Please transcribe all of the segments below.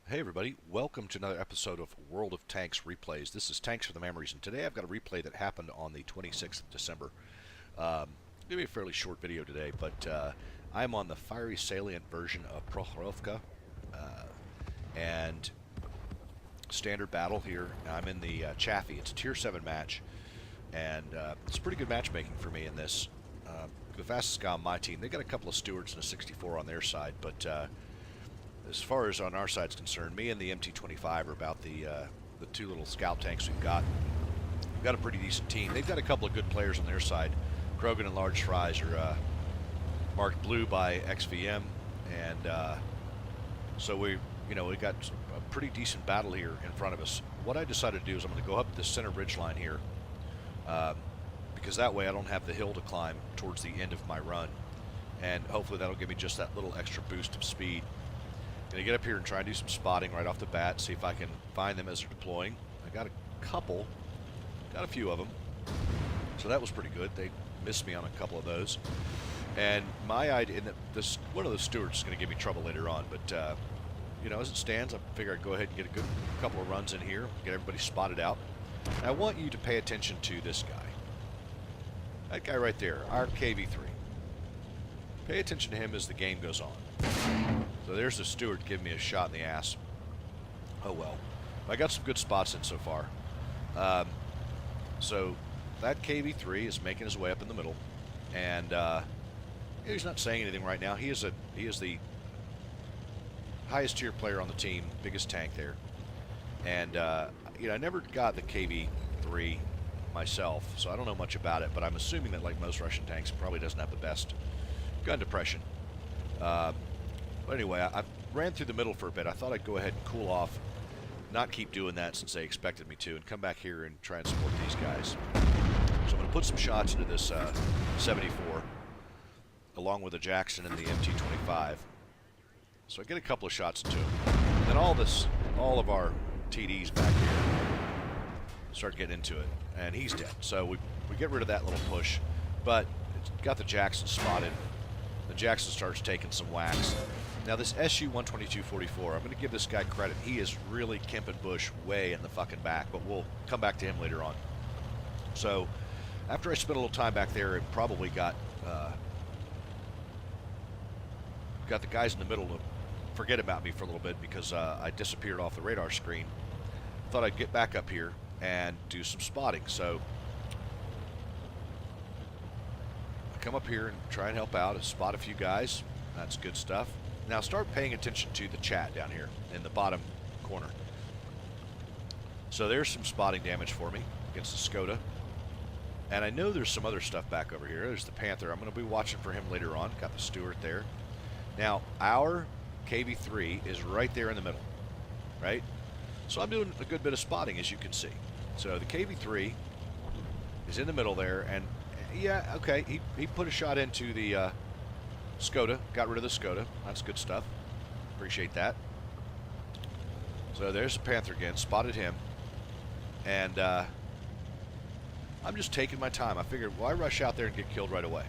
Hey everybody, welcome to another episode of World of Tanks Replays. This is Tanks for the Memories, and today I've got a replay that happened on the 26th of December. It's going to be a fairly short video today, but I'm on the Fiery Salient version of Prokhorovka, and standard battle here. I'm in the Chaffee. It's a Tier 7 match, and it's pretty good matchmaking for me in this. The fastest guy on my team, they got a couple of Stewards and a 64 on their side, but as far as on our side's concerned, me and the MT-25 are about the two little scout tanks we've got. We've got a pretty decent team. They've got a couple of good players on their side. Krogan and Large Fries are marked blue by XVM, and so we got a pretty decent battle here in front of us. What I decided to do is I'm going to go up the center ridge line here, because that way I don't have the hill to climb towards the end of my run, and hopefully that'll give me just that little extra boost of speed. Gonna get up here and try and do some spotting right off the bat, see if I can find them as they're deploying. I got a few of them, so that was pretty good. They missed me on a couple of those, and my idea, and one of the stewards is going to give me trouble later on, but as it stands, I figure I'd go ahead and get a good couple of runs in here, get everybody spotted out. And I want you to pay attention to this guy, that guy right there, our KV-3. Pay attention to him as the game goes on. So there's the steward giving me a shot in the ass. Oh well. I got some good spots in so far. So that KV-3 is making his way up in the middle, and he's not saying anything right now. He is the highest tier player on the team, biggest tank there, and I never got the KV-3 myself, so I don't know much about it. But I'm assuming that, like most Russian tanks, it probably doesn't have the best gun depression. But anyway, I ran through the middle for a bit. I thought I'd go ahead and cool off, not keep doing that since they expected me to, and come back here and try and support these guys. So I'm going to put some shots into this 74, along with the Jackson and the MT-25. So I get a couple of shots into him. And then all of our TDs back here start getting into it, and he's dead. So we get rid of that little push, but it's got the Jackson spotted. The Jackson starts taking some whacks. Now this SU-122-44, I'm going to give this guy credit. He is really Kemp Bush way in the fucking back, but we'll come back to him later on. So after I spent a little time back there and probably got the guys in the middle to forget about me for a little bit because I disappeared off the radar screen, I thought I'd get back up here and do some spotting. So I come up here and try and help out and spot a few guys. That's good stuff. Now start paying attention to the chat down here in the bottom corner. So there's some spotting damage for me against the Skoda. And I know there's some other stuff back over here. There's the Panther. I'm going to be watching for him later on. Got the Stewart there. Now our KV-3 is right there in the middle, right? So I'm doing a good bit of spotting, as you can see. So the KV-3 is in the middle there, and yeah, okay, he put a shot into the Skoda, got rid of the Skoda. That's good stuff. Appreciate that. So there's the Panther again, spotted him. And I'm just taking my time. I figured, why rush out there and get killed right away?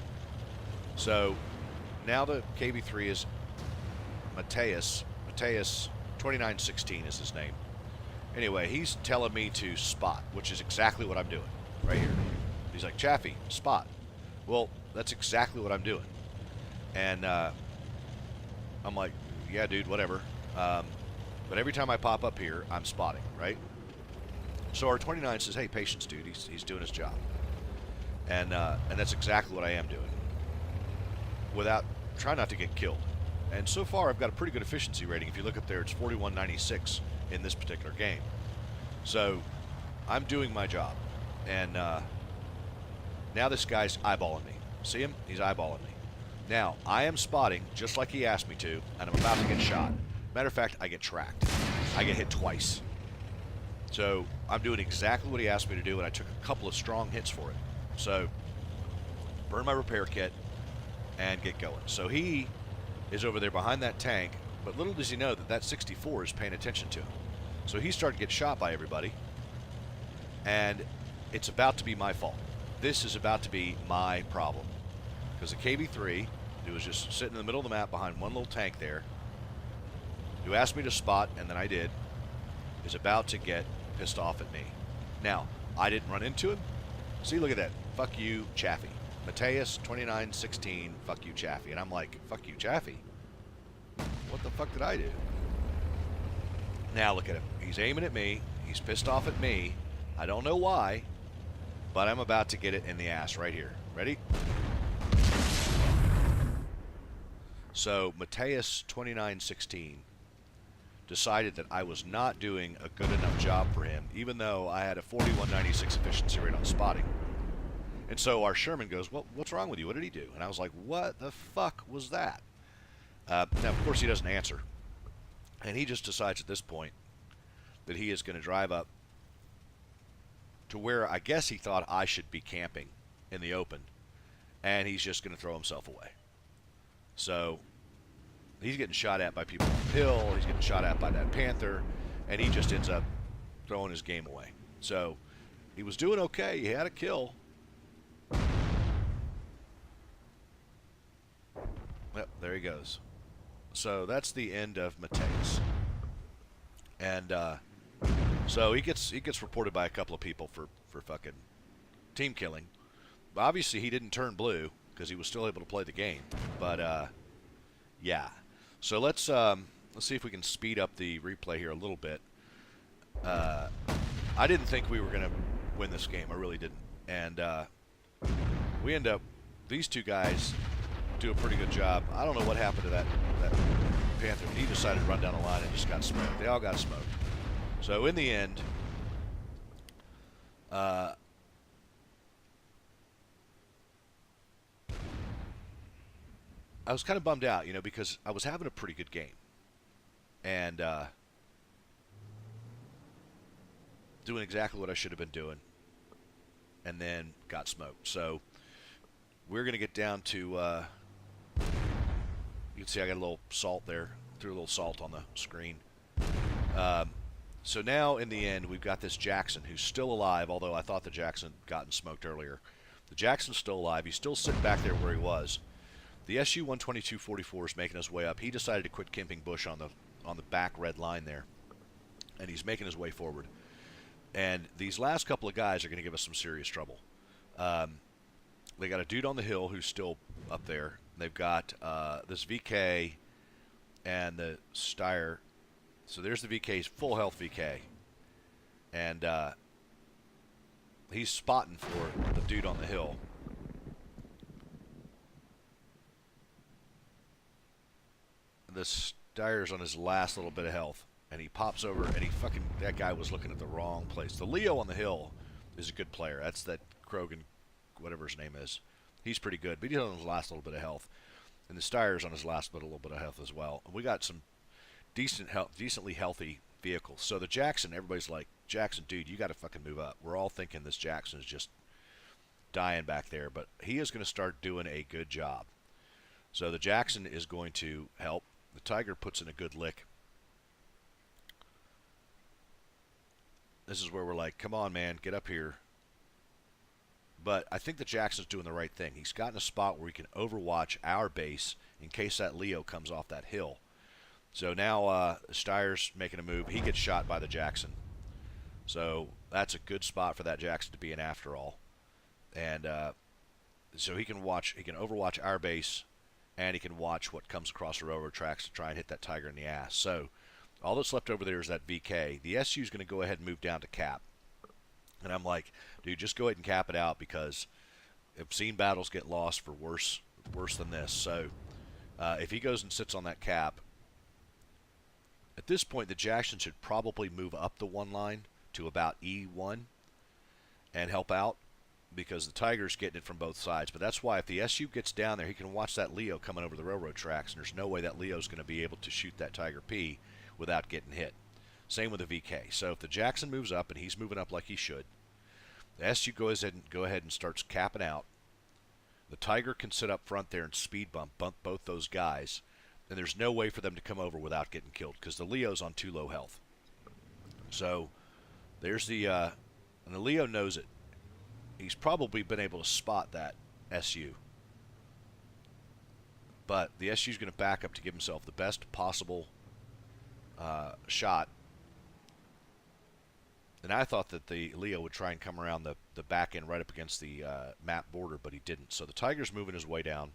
So now the KV-3 is Mateus 2916 is his name. Anyway, he's telling me to spot, which is exactly what I'm doing right here. He's like, Chaffee, spot. Well, that's exactly what I'm doing. And I'm like, yeah, dude, whatever. But every time I pop up here, I'm spotting, right? So our 29 says, hey, patience, dude. He's doing his job. And that's exactly what I am doing. Trying not to get killed. And so far, I've got a pretty good efficiency rating. If you look up there, it's 4196 in this particular game. So I'm doing my job. And now this guy's eyeballing me. See him? He's eyeballing me. Now, I am spotting just like he asked me to, and I'm about to get shot. Matter of fact, I get tracked. I get hit twice. So I'm doing exactly what he asked me to do, and I took a couple of strong hits for it. So burn my repair kit and get going. So he is over there behind that tank, but little does he know that 64 is paying attention to him. So he started to get shot by everybody, and it's about to be my fault. This is about to be my problem. Because the KV-3, who was just sitting in the middle of the map behind one little tank there, who asked me to spot, and then I did, is about to get pissed off at me. Now, I didn't run into him. See, look at that. Fuck you, Chaffee. Mateus 2916, fuck you, Chaffee. And I'm like, fuck you, Chaffee. What the fuck did I do? Now look at him. He's aiming at me. He's pissed off at me. I don't know why, but I'm about to get it in the ass right here. Ready? So Mateus 2916 decided that I was not doing a good enough job for him, even though I had a 4196 efficiency rate on spotting. And so our Sherman goes, well, what's wrong with you? What did he do? And I was like, what the fuck was that? Now, of course, he doesn't answer. And he just decides at this point that he is going to drive up to where I guess he thought I should be camping in the open. And he's just going to throw himself away. So he's getting shot at by people on the hill. He's getting shot at by that Panther. And he just ends up throwing his game away. So he was doing okay. He had a kill. Yep, there he goes. So that's the end of Mateus. And so he gets reported by a couple of people for fucking team killing. But obviously he didn't turn blue because he was still able to play the game. But yeah. So let's see if we can speed up the replay here a little bit. I didn't think we were going to win this game. I really didn't. And we end up, these two guys do a pretty good job. I don't know what happened to that Panther. He decided to run down the line and just got smoked. They all got smoked. So in the end, I was kind of bummed out, you know, because I was having a pretty good game. And doing exactly what I should have been doing. And then got smoked. So we're going to get down to, you can see I got a little salt there. Threw a little salt on the screen. So now in the end, we've got this Jackson who's still alive, although I thought the Jackson had gotten smoked earlier. The Jackson's still alive. He's still sitting back there where he was. The SU-122-44 is making his way up. He decided to quit camping bush on the back red line there. And he's making his way forward. And these last couple of guys are going to give us some serious trouble. They got a dude on the hill who's still up there. They've got this VK and the Steyr. So there's the VK's full health VK. And he's spotting for the dude on the hill. The Steyr's on his last little bit of health. And he pops over, and that guy was looking at the wrong place. The Leo on the hill is a good player. That's that Krogan, whatever his name is. He's pretty good, but he's on his last little bit of health. And the Steyr's on his last little bit of health as well. And we got some decently healthy vehicles. So the Jackson, everybody's like, Jackson, dude, you got to fucking move up. We're all thinking this Jackson is just dying back there, but he is going to start doing a good job. So the Jackson is going to help. The Tiger puts in a good lick. This is where we're like, come on, man, get up here. But I think the Jackson's doing the right thing. He's gotten a spot where he can overwatch our base in case that Leo comes off that hill. So now Steyr's making a move. He gets shot by the Jackson. So that's a good spot for that Jackson to be in after all. And so he can overwatch our base, and he can watch what comes across the railroad tracks to try and hit that Tiger in the ass. So all that's left over there is that VK. The SU is going to go ahead and move down to cap. And I'm like, dude, just go ahead and cap it out because I've seen battles get lost for worse than this. So if he goes and sits on that cap, at this point the Jackson should probably move up the one line to about E1 and help out because the Tiger's getting it from both sides. But that's why if the SU gets down there, he can watch that Leo coming over the railroad tracks, and there's no way that Leo's going to be able to shoot that Tiger P without getting hit. Same with the VK. So if the Jackson moves up, and he's moving up like he should, the SU goes ahead and starts capping out. The Tiger can sit up front there and speed bump both those guys, and there's no way for them to come over without getting killed because the Leo's on too low health. So there's the and the Leo knows it. He's probably been able to spot that SU. But the SU's going to back up to give himself the best possible shot. And I thought that the Leo would try and come around the back end right up against the map border, but he didn't. So the Tiger's moving his way down.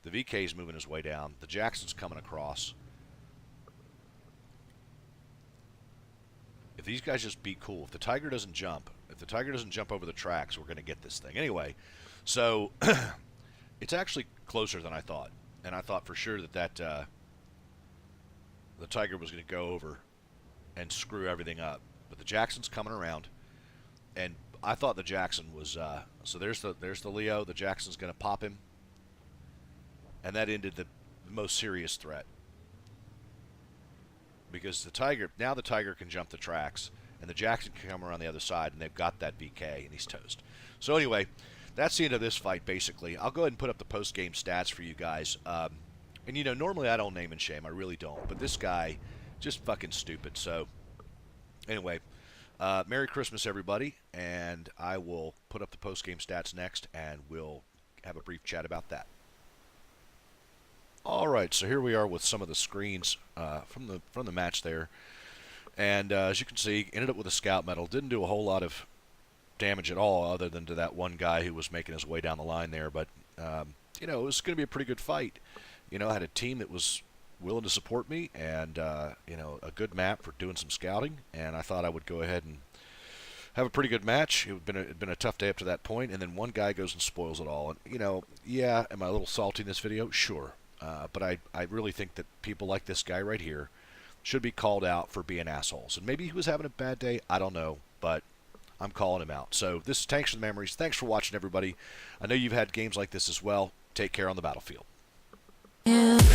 The VK's moving his way down. The Jackson's coming across. If these guys just be cool, if the Tiger doesn't jump over the tracks, we're going to get this thing. Anyway, so it's actually closer than I thought. And I thought for sure that the Tiger was going to go over and screw everything up. But the Jackson's coming around, and I thought the Jackson was so there's the Leo. The Jackson's going to pop him, and that ended the most serious threat, because the Tiger can jump the tracks, and the Jackson can come around the other side, and they've got that BK, and he's toast. So anyway, that's the end of this fight. Basically, I'll go ahead and put up the post-game stats for you guys. And you know, normally I don't name and shame, I really don't, but this guy just fucking stupid. So. Anyway, Merry Christmas, everybody, and I will put up the post-game stats next, and we'll have a brief chat about that. All right, so here we are with some of the screens from the match there, and as you can see, ended up with a scout medal. Didn't do a whole lot of damage at all, other than to that one guy who was making his way down the line there. But you know, it was going to be a pretty good fight. You know, I had a team that was willing to support me, and you know, a good map for doing some scouting, and I thought I would go ahead and have a pretty good match. It had been a tough day up to that point, and then one guy goes and spoils it all. And you know, yeah, am I a little salty in this video? Sure, but I really think that people like this guy right here should be called out for being assholes. And maybe he was having a bad day, I don't know, but I'm calling him out. So this is Tanks for the Memories. Thanks for watching, everybody. I know you've had games like this as well. Take care on the battlefield. Yeah.